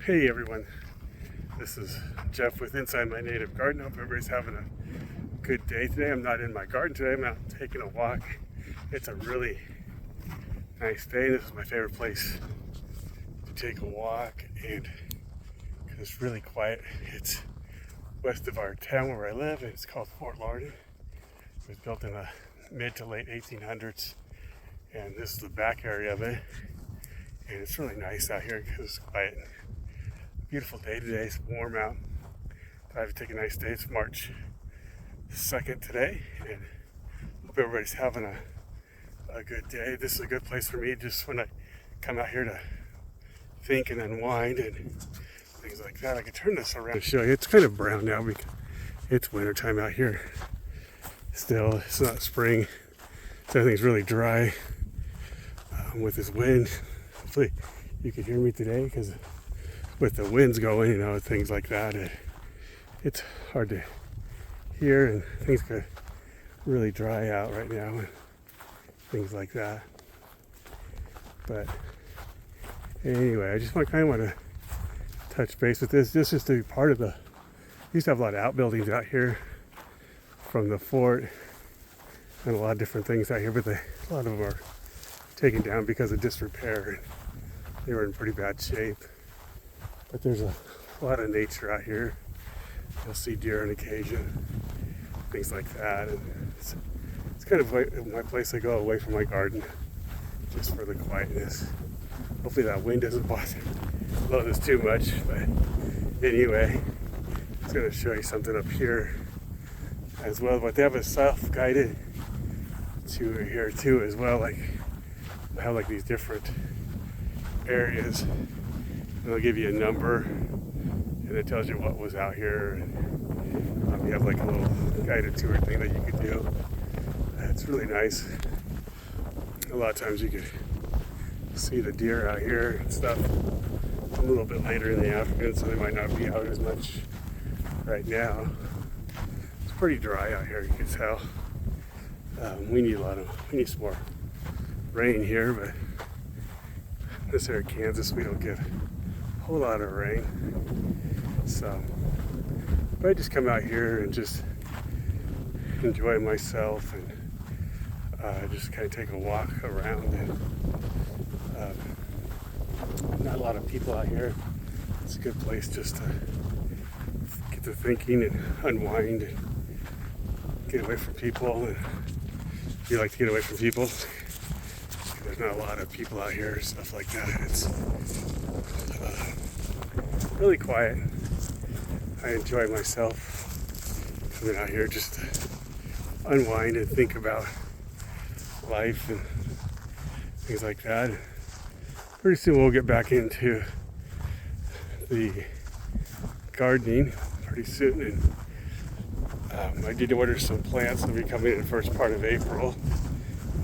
Hey everyone, this is Jeff with Inside My Native Garden. Hope everybody's having a good day today. I'm not in my garden today, I'm out taking a walk. It's a really nice day. This is my favorite place to take a walk, and because it's really quiet. It's west of our town where I live, and it's called Fort Larned. It was built in the mid to late 1800s, and this is the back area of it. And it's really nice out here because it's quiet. Beautiful day today. It's warm out. I have to take a nice day. It's March 2nd today, and hope everybody's having a good day. This is a good place for me just when I come out here to think and unwind and things like that. I can turn this around to show you. It's kind of brown now because it's winter time out here. Still, it's not spring, so everything's really dry with this wind. Hopefully you can hear me today because with the winds going, things like that, it's hard to hear, and things could really dry out right now and things like that. But anyway, I just want to touch base with this. This is the part of we used to have a lot of outbuildings out here from the fort and a lot of different things out here, but a lot of them are taken down because of disrepair. They were in pretty bad shape. But there's a lot of nature out here. You'll see deer on occasion, things like that. And it's kind of my place I go away from my garden, just for the quietness. Hopefully that wind doesn't blow this too much. But anyway, I'm just going to show you something up here as well. But they have a self-guided tour here too as well. Like they have these different areas. And they'll give you a number, and it tells you what was out here. And you have a little guided tour thing that you could do. It's really nice. A lot of times you could see the deer out here and stuff. It's a little bit later in the afternoon, so they might not be out as much right now. It's pretty dry out here, you can tell. We need some more rain here, but this area of Kansas, we don't get a whole lot of rain. So, but I just come out here and just enjoy myself and just kind of take a walk around. And not a lot of people out here. It's a good place just to get to thinking and unwind and get away from people. And if you like to get away from people, there's not a lot of people out here, stuff like that. It's really quiet. I enjoy myself coming out here just to unwind and think about life and things like that. Pretty soon we'll get back into the gardening pretty soon, and I did order some plants that'll be coming in the first part of April,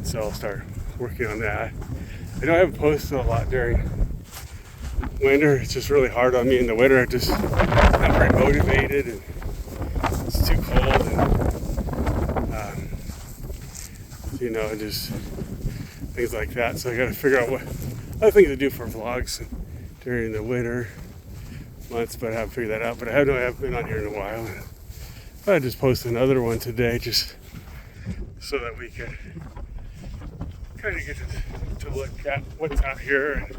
so I'll start working on that. I know I haven't posted a lot during winter. It's just really hard on me in the winter. I'm just not very motivated, and it's too cold, and just things like that. So I got to figure out what other things to do for vlogs during the winter months, but I haven't figured that out. But I haven't been on here in a while. I just posted another one today just so that we could kind of get to look at what's out here and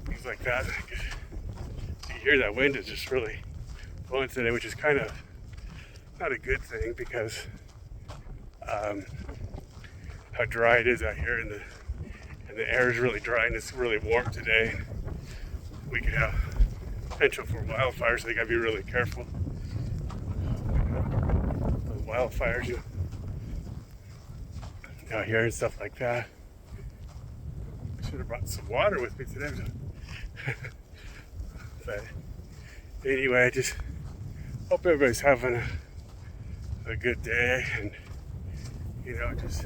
things like that. You hear that wind is just really blowing today, which is kind of not a good thing because how dry it is out here, and the air is really dry, and it's really warm today. We could have potential for wildfires, so you gotta be really careful. Those wildfires out here and stuff like that. Should have brought some water with me today. But anyway, I just hope everybody's having a good day, and just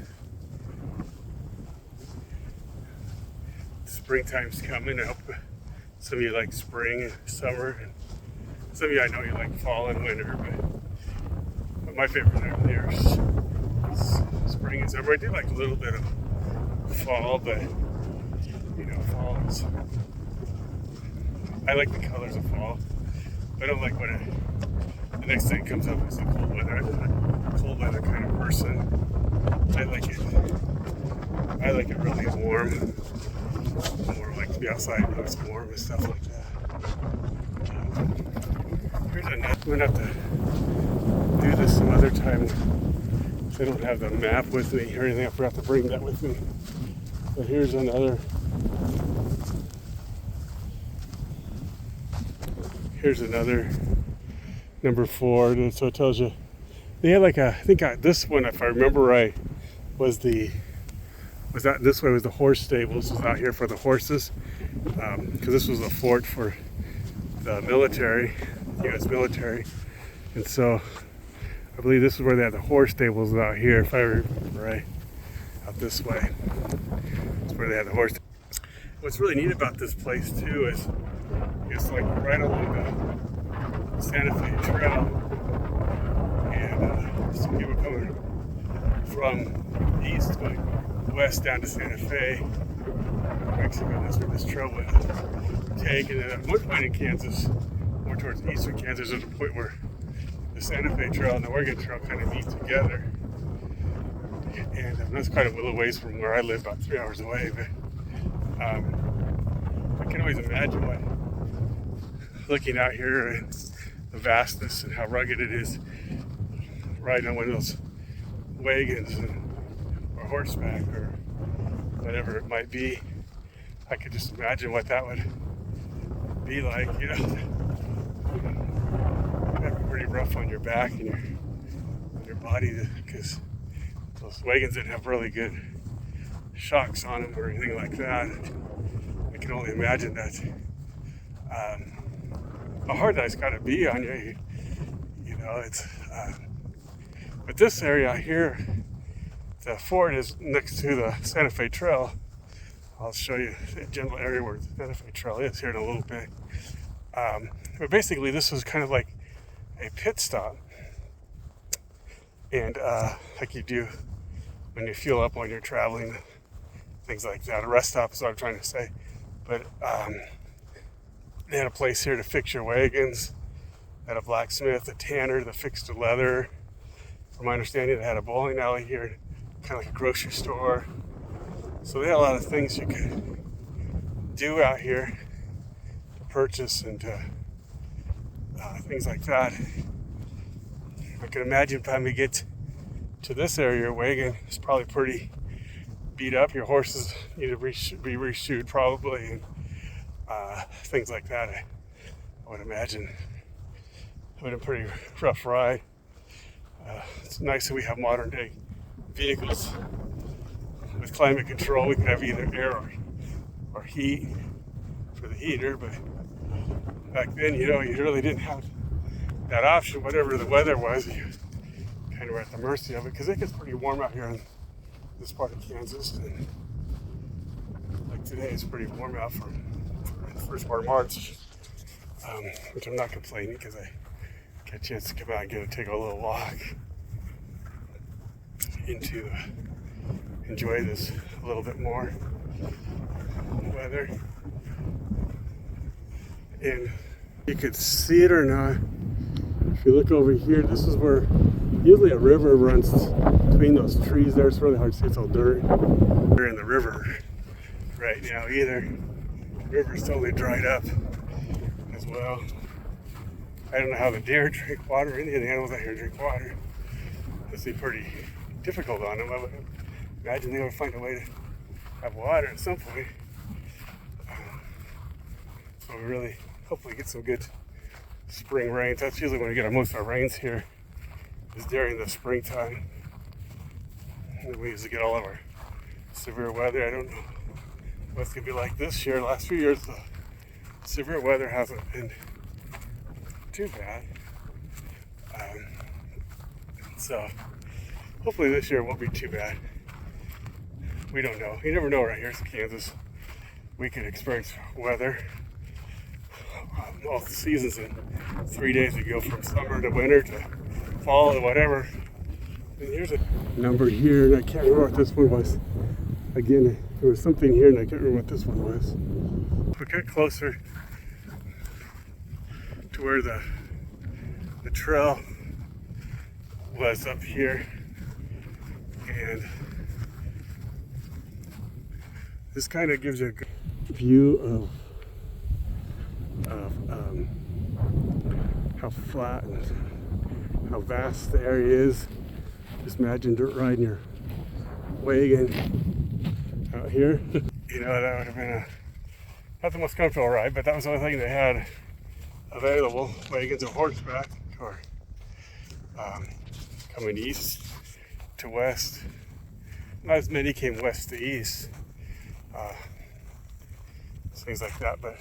springtime's coming. I hope some of you like spring and summer, and some of you I know you like fall and winter, but my favorite time of the year is spring and summer. I do like a little bit of fall, but fall is I like the colors of fall. I don't like when the next thing comes up is the cold weather. I'm not a cold weather kind of person. I like it really warm. More like to be outside when it's warm and stuff like that. Here's another. I'm gonna have to do this some other time. I don't have the map with me or anything. I forgot to bring that with me. But here's another. Here's another number 4. So it tells you they had like I think this one, if I remember right, was this way was the horse stables. Was out here for the horses, because this was a fort for the military, U.S. military, and so I believe this is where they had the horse stables out here, if I remember right, out this way. That's where they had the horse. What's really neat about this place too is it's like right along the Santa Fe Trail, and some people coming from east, like west down to Santa Fe, Mexico. That's where this trail would take. And then at one point in Kansas, more towards eastern Kansas, there's a point where the Santa Fe Trail and the Oregon Trail kind of meet together. And that's quite a little ways from where I live, about 3 hours away. But I can always imagine what, looking out here and the vastness and how rugged it is, riding on one of those wagons or horseback or whatever it might be. I could just imagine what that would be like, you know. That'd be pretty rough on your back and your body, because those wagons didn't have really good shocks on them or anything like that. I can only imagine that how hard that's got to be on you. You know, it's. But this area here, the fort is next to the Santa Fe Trail. I'll show you the general area where the Santa Fe Trail is here in a little bit. But basically, this was kind of like a pit stop, and like you do when you fuel up when you're traveling, things like that. A rest stop is what I'm trying to say. But they had a place here to fix your wagons. They had a blacksmith, a tanner that fixed the leather. From my understanding, they had a bowling alley here, kind of like a grocery store. So they had a lot of things you could do out here to purchase and things like that. I can imagine by the time we get to this area, your wagon is probably pretty beat up. Your horses need to be reshoed probably, and things like that. I would imagine it would have been a pretty rough ride. It's nice that we have modern day vehicles with climate control. We can have either air or heat for the heater, but back then, you know, you really didn't have that option. Whatever the weather was, you kind of were at the mercy of it, because it gets pretty warm out here in this part of Kansas, and like today it's pretty warm out for the first part of March, which I'm not complaining because I get a chance to come out and take a little walk into enjoy this a little bit more weather. And you could see it or not, if you look over here, this is where usually a river runs between those trees there. It's really hard to see, it's all dirt. We're in the river right now either. The river's totally dried up as well. I don't know how the deer drink water. Any of the animals out here drink water. This would be pretty difficult on them. I would imagine they would find a way to have water at some point. So we really hopefully get some good spring rains. That's usually when we get most of our rains here, is during the springtime. And we usually get all of our severe weather. I don't know what it's going to be like this year. Last few years, the severe weather hasn't been too bad. So hopefully this year won't be too bad. We don't know. You never know right here in Kansas. We could experience weather all the seasons in 3 days. We go from summer to winter to fall to whatever. And here's a number here, and I can't remember what this one was. Again, there was something here, and I can't remember what this one was. If we get closer, to where the trail was up here, and this kind of gives you a good view of how flat and how vast the area is. Just imagine dirt riding your wagon out here. You know, that would have been not the most comfortable ride, but that was the only thing they had available. Wagons and horseback, or coming east to west. Not as many came west to east. Things like that, but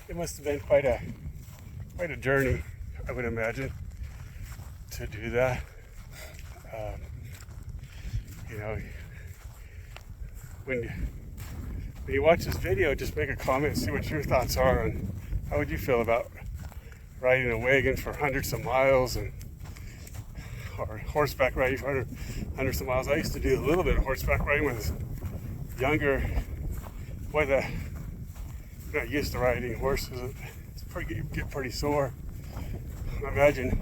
it must have been quite a journey, I would imagine, to do that. You know, when you watch this video, just make a comment and see what your thoughts are on how would you feel about riding a wagon for hundreds of miles, or horseback riding for hundreds of miles. I used to do a little bit of horseback riding when I was younger. Boy, I'm not used to riding horses. You get pretty sore. I imagine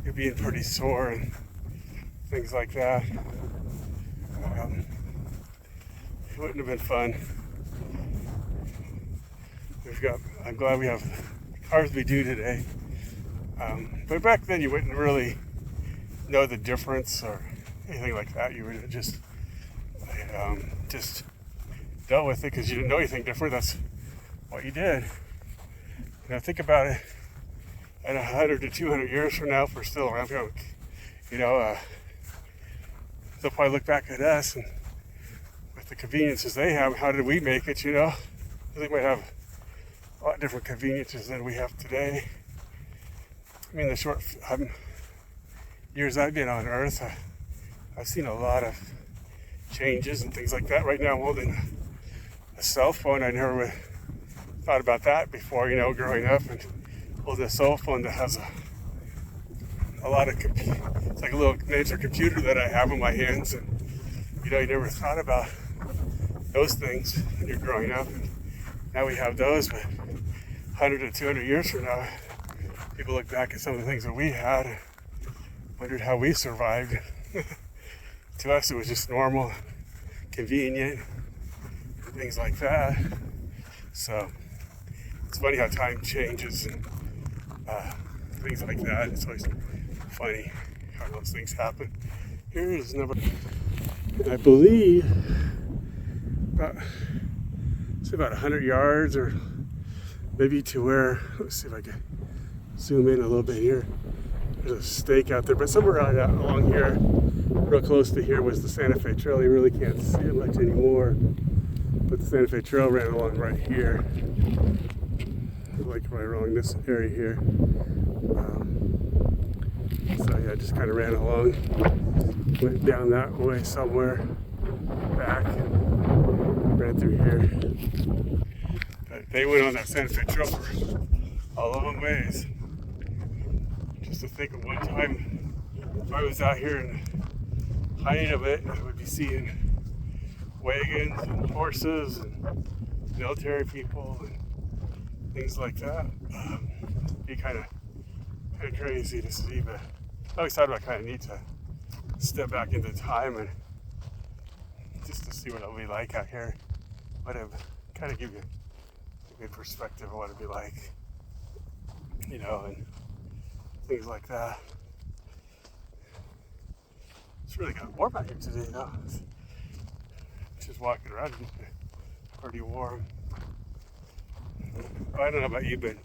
you're being pretty sore and things like that. It wouldn't have been fun. I'm glad we have the cars we do today. But back then you wouldn't really know the difference or anything like that. You would have just dealt with it because you didn't know anything different. That's what you did. You know, think about it. In 100 to 200 years from now, if we're still around, you know, they'll probably look back at us and with the conveniences they have. How did we make it? You know, they might have a lot different conveniences than we have today. I mean, the short years I've been on Earth, I've seen a lot of changes and things like that. Right now, I'm holding a cell phone. I never thought about that before, you know, growing up, and holding a cell phone that has a lot of it's like a little miniature computer that I have in my hands, and you know, you never thought about those things when you're growing up, and now we have those. But 100 to 200 years from now, people look back at some of the things that we had and wondered how we survived. To us, it was just normal, convenient, things like that. So it's funny how time changes and things like that. It's always funny how those things happen. Here is number, I believe, about 100 yards, or maybe to where, let's see if I can zoom in a little bit here. There's a stake out there, but somewhere out along here, real close to here, was the Santa Fe Trail. You really can't see it much anymore, but the Santa Fe Trail ran along right here, like right along this area here. So yeah, just kind of ran along, went down that way somewhere, back, ran through here. But they went on that Santa Fe Trail for a long ways. Just to think of one time, if I was out here in the height of it, I would be seeing wagons and horses and military people and things like that. It'd be kind of crazy to see, but I always thought I kind of need to step back into time and just to see what it'll be like out here. But it kind of give you a good perspective of what it'd be like, you know, and things like that. It's really kind of warm out here today, though. Just walking around, pretty warm. I don't know about you, but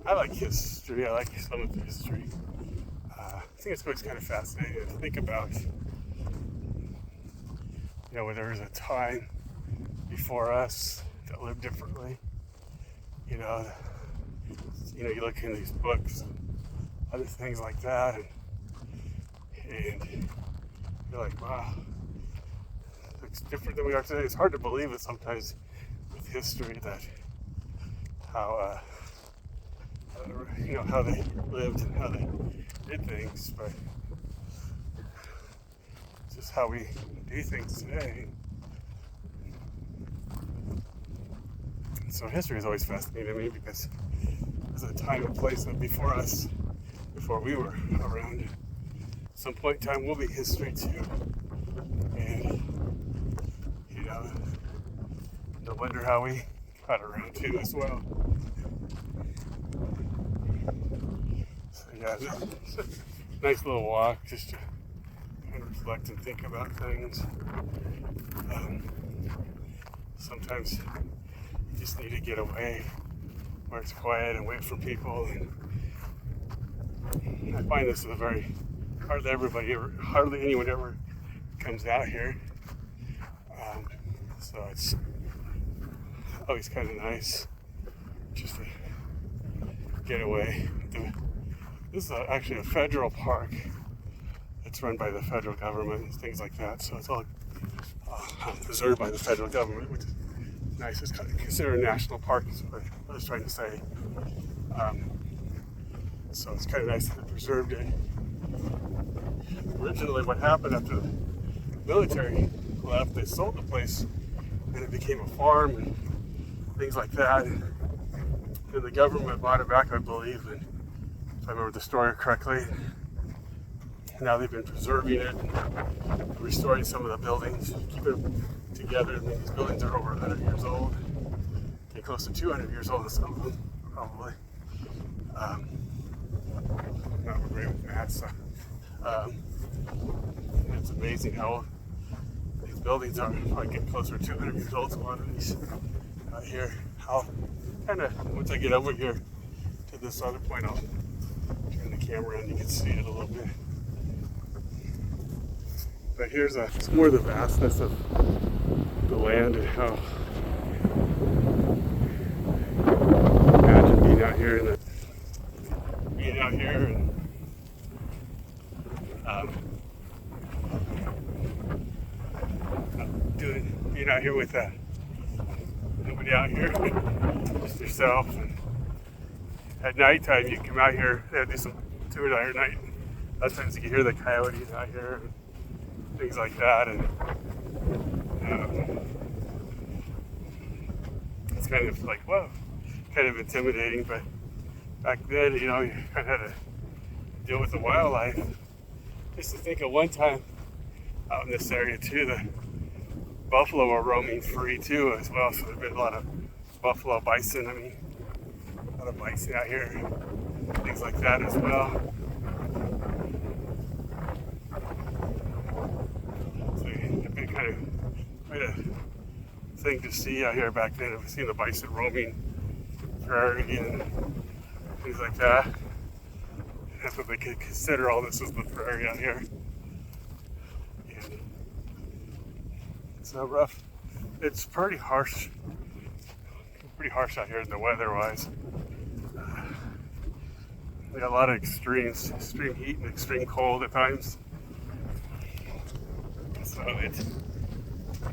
I like history. I like some of the history. I think it's always kind of fascinating to think about, you know, where there was a time before us that lived differently. You know, you look in these books, other things like that, and you're like, wow, it's different than we are today. It's hard to believe it sometimes with history, that how you know, how they lived and how they did things, but it's just how we do things today. So history is always fascinating to me because there's a time and place that before us, before we were around. At some point in time, we'll be history too. And, you know, no wonder how we got around too as well. So yeah, it's a nice little walk just to kind of reflect and think about things. Sometimes you just need to get away where it's quiet and wait for people. And I find this is a very hardly anyone ever comes out here. So it's always kind of nice just to get away. This is actually a federal park. It's run by the federal government and things like that. So it's all preserved by the federal government, which is nice. It's considered a national park, is what I was trying to say. So it's kind of nice that they preserved it. Originally, what happened after the military left, they sold the place and it became a farm and things like that. And the government bought it back, I believe, and if I remember the story correctly. Now they've been preserving it, restoring some of the buildings, keeping them together. I mean, these buildings are over 100 years old, get close to 200 years old in some of them, probably. Not great with math, so it's amazing how these buildings are probably getting closer to 200 years old. So a lot of these out here, I'll kind of, once I get over here to this other point, I'll turn the camera on, you can see it a little bit. But here's some more of the vastness of the land and how, imagine being out here and being out here with nobody out here, just yourself. And at nighttime, you come out here, they do some tours out here at night. A lot of times you can hear the coyotes out here and things like that. And it's kind of like, whoa, kind of intimidating. But back then, you know, you kind of had to deal with the wildlife. Just to think of one time out in this area too, the buffalo were roaming free too as well. So there's been a lot of buffalo, bison, a lot of bison out here, things like that as well. So it's been kind of quite a thing to see out here back then. I've seen the bison roaming prairie and things like that. That's what they could consider all this as the prairie out here. And it's rough. It's pretty harsh out here in the weather-wise. We got a lot of extreme heat and extreme cold at times. So it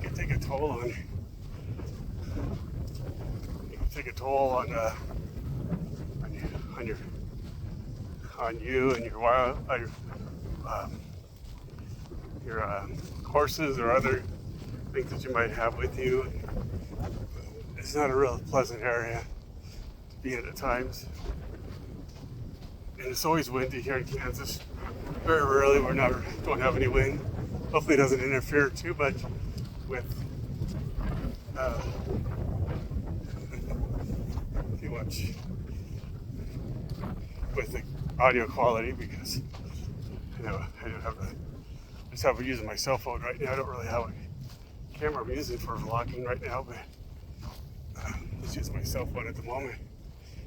can take a toll on you and your horses or other things that you might have with you. It's not a real pleasant area to be in at times. And it's always windy here in Kansas. Very rarely don't have any wind. Hopefully it doesn't interfere too much with with the audio quality, because I just have using my cell phone right now. I don't really have a camera I'm using for vlogging right now, but just use my cell phone at the moment.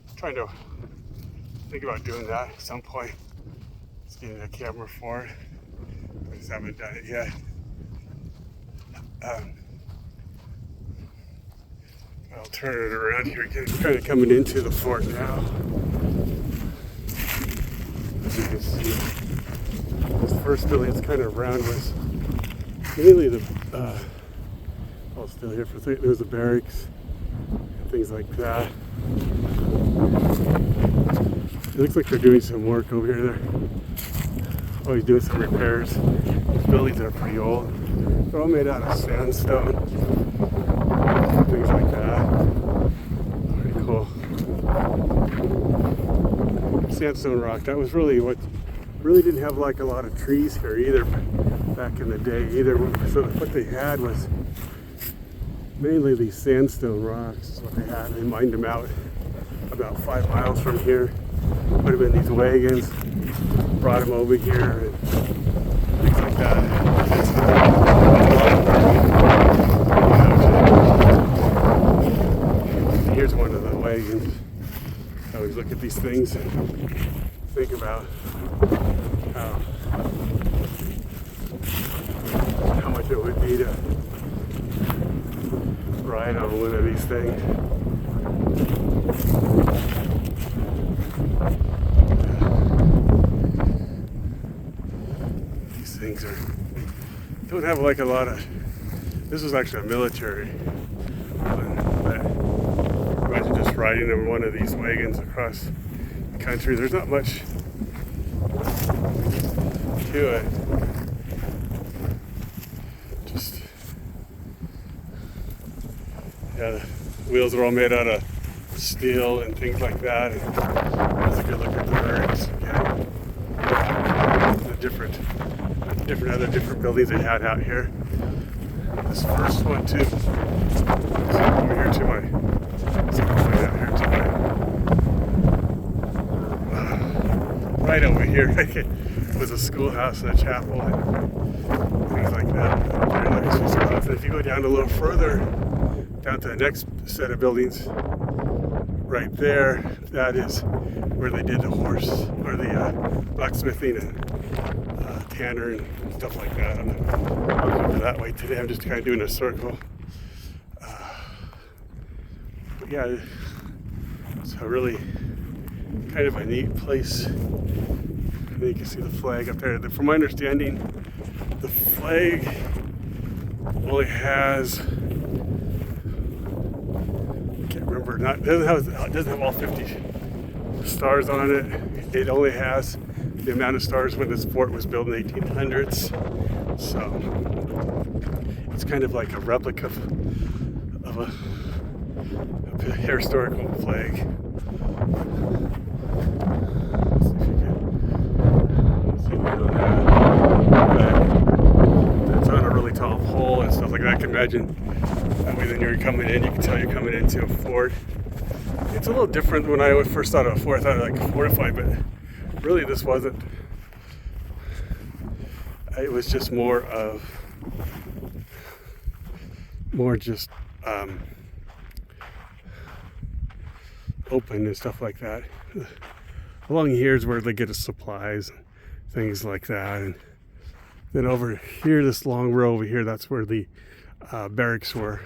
I'm trying to think about doing that at some point. Just getting a camera for it. I just haven't done it yet. I'll turn it around here again. Kind of coming into the fort now. As you can see, this first building that's kind of round was mainly I'll still here for there was the barracks and things like that. It looks like they're doing some work over here. They're always doing some repairs. These buildings are pretty old. They're all made out of sandstone, things like that. sandstone rock. That was really what really didn't have like a lot of trees here either back in the day either. So what they had was mainly these sandstone rocks is what they had. They mined them out about 5 miles from here, put them in these wagons, brought them over here and things like that. Here's one of the wagons. I always look at these things and think about how much it would be to ride on one of these things. These things don't have like a lot of. This is actually a military one, but imagine just riding in one of these wagons across the country. There's not much to it. Just, yeah, the wheels are all made out of steel and things like that. And that's a good look at the birds. Yeah. The different buildings they had out here. This first one too. Over here to my, out here to my, right over here was a schoolhouse and a chapel and things like that. Very nice. And if you go down a little further, down to the next set of buildings, right there, that is where they did the horse or the blacksmithing and tanner and stuff like that. I'm not going that way today. I'm just kind of doing a circle. But yeah, it's a really kind of a neat place. And you can see the flag up there. From my understanding, the flag only has, I can't remember, it doesn't have all 50 stars on it. It only has the amount of stars when this fort was built in the 1800s. So it's kind of like a replica of a historical flag. It's on a really tall pole and stuff like that. I can imagine that way then you're coming in, you can tell you're coming into a fort. It's a little different when I first thought of a fort. I thought like fortified, but really this wasn't. It was just more just open and stuff like that. Along here is where they get the supplies and things like that. And then over here, this long row over here, that's where the barracks were.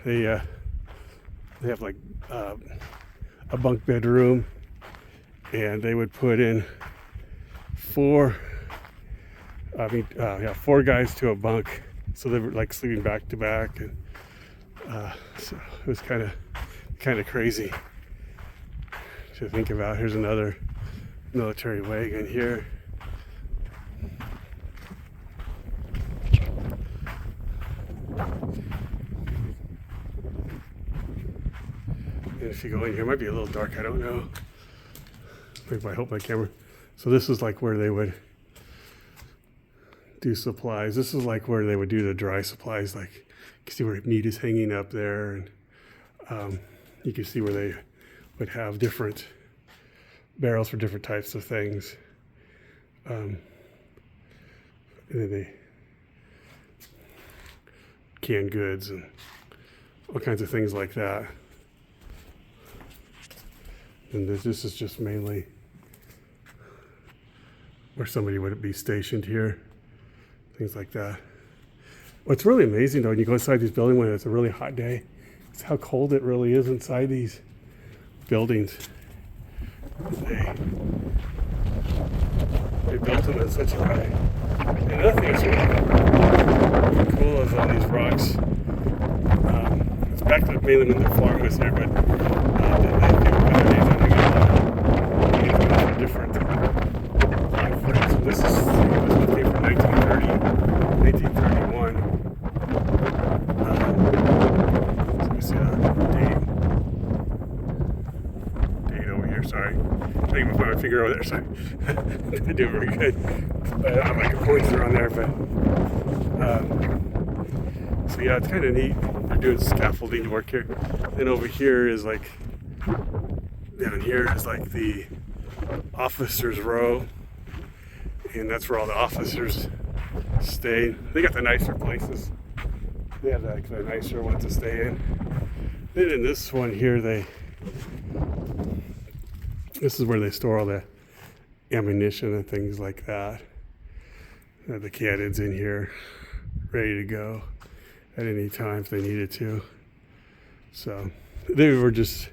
They have like a bunk bedroom, and they would put in four guys to a bunk, so they were like sleeping back to back, and so it was kind of crazy to think about. Here's another military wagon here. And if you go in here, it might be a little dark, I don't know. Maybe I hope my camera. So this is like where they would do supplies. This is like where they would do the dry supplies. Like you can see where meat is hanging up there, and you can see where they would have different barrels for different types of things. And then they canned goods and all kinds of things like that. And this is just mainly where somebody would be stationed here, things like that. What's really amazing though, when you go inside these buildings when it's a really hot day, is how cold it really is inside these buildings. They built them in such a way. And another thing that's really cool is all these rocks. It's back to mainly when the farm was here, but different time frames. So this was looking from 1930, 1931. So we see a date over here, sorry. think I'm putting my finger over there, so I didn't do very good. But I don't have my components around there, but so yeah, it's kind of neat. They're doing scaffolding work here. Then over here is like, down here is like the officers' row, and that's where all the officers stay. They got the nicer places. They have like the nicer ones to stay in. Then in this one here, this is where they store all the ammunition and things like that. The cannons in here, ready to go at any time if they needed to. So they were just,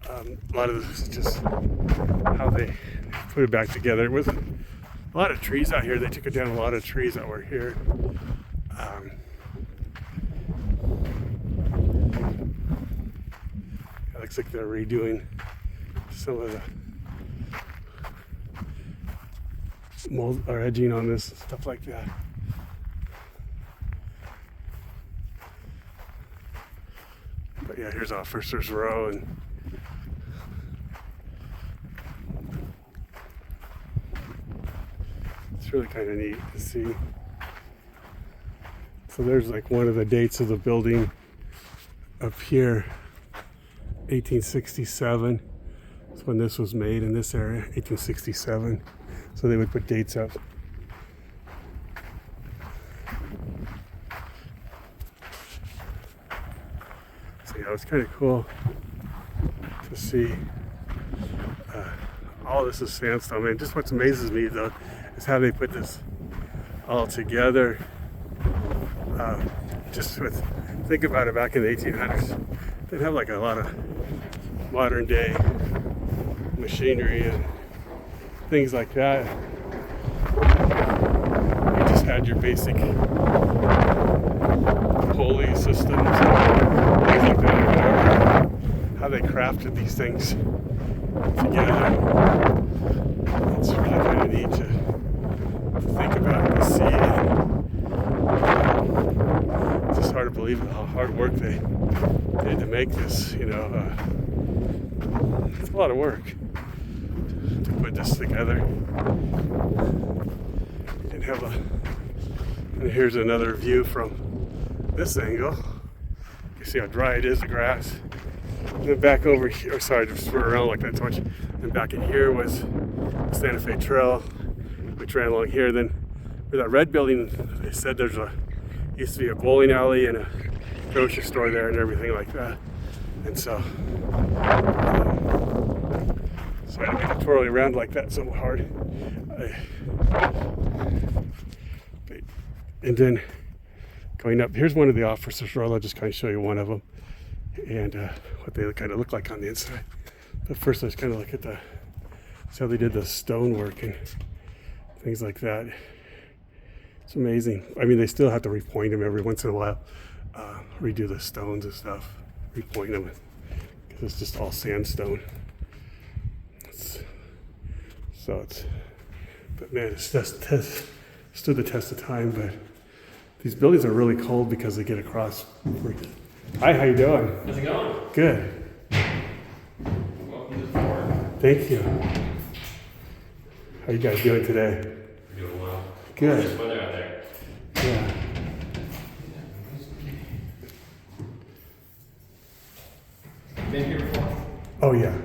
a lot of this is just how they put it back together. It was a lot of trees out here. They took down a lot of trees that were here. It looks like they're redoing some of the mold or edging on this, stuff like that. But yeah, here's Officers Row, and it's really kind of neat to see. So there's like one of the dates of the building up here, 1867. That's when this was made in this area, 1867. So they would put dates up. So yeah, it's kind of cool to see. All this is sandstone. And just what amazes me though is how they put this all together. Just with, think about it, back in the 1800s, they didn't have like a lot of modern day machinery and things like that. You just had your basic pulley systems, things like that. How they crafted these things together. It's really kind of neat to think about and see. It's just hard to believe how hard work they did to make this. You know, it's a lot of work to put this together. And here's another view from this angle. You see how dry it is, the grass. And then back over here, sorry, just run around like that too much. And back in here was the Santa Fe Trail, which ran along here. Then where that red building, they said used to be a bowling alley and a grocery store there and everything like that. And so I had to make it twirling around like that so hard. And then going up, here's one of the officers' row. I'll just kind of show you one of them and what they kind of look like on the inside. But first, let's kind of look at see how they did the stonework and things like that. It's amazing. I mean, they still have to repoint them every once in a while, redo the stones and stuff, repoint them because it's just all sandstone. But man, it's just stood the test of time. But these buildings are really cold because they get across. Hi, how you doing? How's it going? Good. Welcome to the fort. Thank you. How you guys doing today? We're doing well. Good. Nice weather out there. Yeah. Been here before? Oh yeah.